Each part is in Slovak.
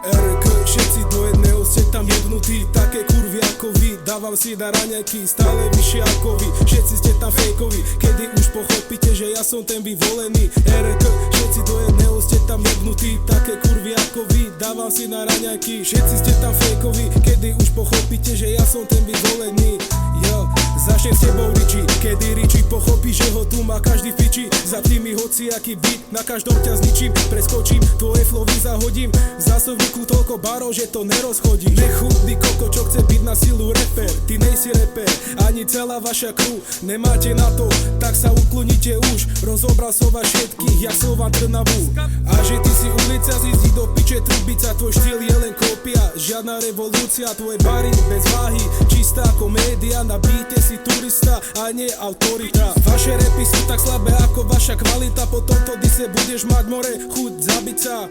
RK, všetci do jedného ste tam jebnutí. Také kurvy ako vy, dávam si na raňajky. Stále vyššie ako vy, všetci ste tam fejkovi. Kedy už pochopíte, že ja som ten vyvolený. RK, všetci do jedného ste tam jebnutí. Také kurvy ako vy, dávam si na raňajky. Všetci ste tam fejkovi, kedy už pochopíte, že ja som ten vyvolený. Yo, začnem s tebou Richie, kedy Richie pochopí, že ho tu má každý fiči. Zapni mi hociaký beat, na každom ťa zničím. Preskočím, tvoje flowy zahodím. V zásobníku toľko barov, že to nerozchodí. Nechutný koko, čo chce byť na silu rapper. Ty nejsi rapper, ani celá vaša crew. Nemáte na to, tak sa uklonite už. Rozobral som vás všetkých, jak som vám Trnavu. A že ty si ulica, zísť do piče trubica. Tvoj štýl je len kópia, žiadna revolúcia. Tvoje bary bez váhy, čistá komédia. Na beate si turista a nie autorita. Vaše rapy sú tak slabé ako vaša kvalita. Po tomto dise budeš mať more chuť zabiť sa.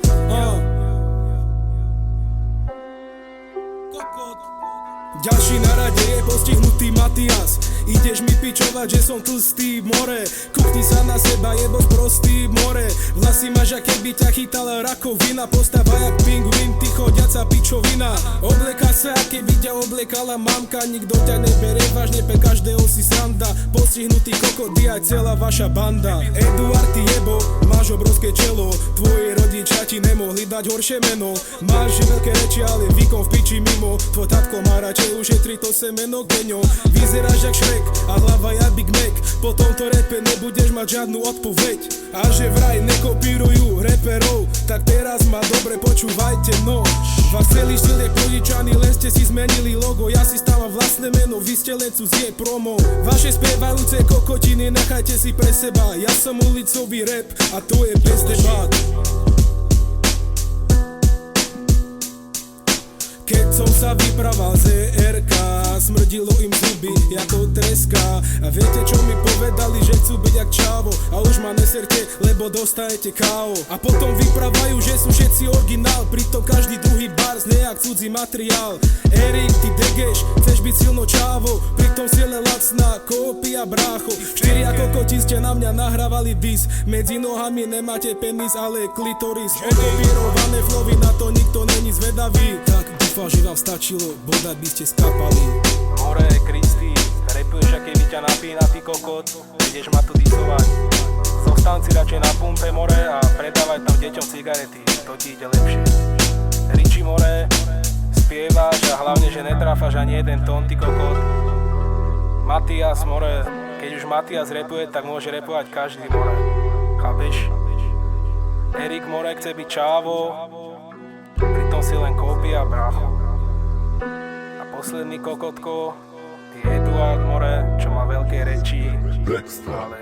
Ďalší na rade je postihnutý Matias. Ideš mi pičovať, že som tlstý more. Kuchni sa na seba, jebo sprostý more. Vlasy máš, aké by ťa chytala rakovina. Postava jak pingvin, ty chodiaca pičovina. Obleka sa, aké by ťa oblekala mamka. Nikto ťa nebere vážne, pre každého si sranda. Postihnutý kokody aj celá vaša banda. Eduard, ty jebo, máš obrovské čelo. Tvoji rodičia ti nemohli dať horšie meno. Máš veľké reči, ale výkon v piči mimo. Tvoj tatko má radšej ušetri to semeno geňo. Vyzeráš jak Shrek a hlava ja Big Mac. Po tomto rape nebudeš mať žiadnu odpoveď. A že vraj nekopírujú reperov, tak teraz ma dobre počúvajte, no. Vás celý štýl je podičaný, len ste si zmenili logo. Ja si stávam vlastné meno, vy ste len cudzie promo. Vaše spievajúce kokotiny nechajte si pre seba. Ja som ulicový rap a to je bez debát. Keď som sa vyprával z ERK, smrdilo im zuby ako treska. A viete čo mi povedali, že chcú byť jak čávo. A už ma neserte, lebo dostajete KO. A potom vyprávajú, že sú všetci originál. Pritom každý druhý bar znie jak cudzí materiál. Erik, ty degeš, chceš byť silno čávo. Pritom si len lacná kópia brácho. 4 ako koti ste na mňa nahrávali dis. Medzi nohami nemáte penis, ale klitoris. Okopírované flowy, na to nikto není zvedavý. Tak dúfam, že vám stačilo, bodať by ste skapali. More, Kristi, repuješ, aké by ťa napína, ty kokot. Ideš ma tu disovať. Zostaň si radšej na pumpe, more, a predávať tam deťom cigarety. To ti ide lepšie. Richie, more, spievaš a hlavne, že netráfaš ani jeden tón, ty kokot. Matias, more, keď už Matias repuje, tak môže repovať každý, more. Chápeš? Erik, more, chce byť čávo, pritom si len kópia, brácho. A posledný kokotko, ty Eduard, more, čo má veľké reči, ale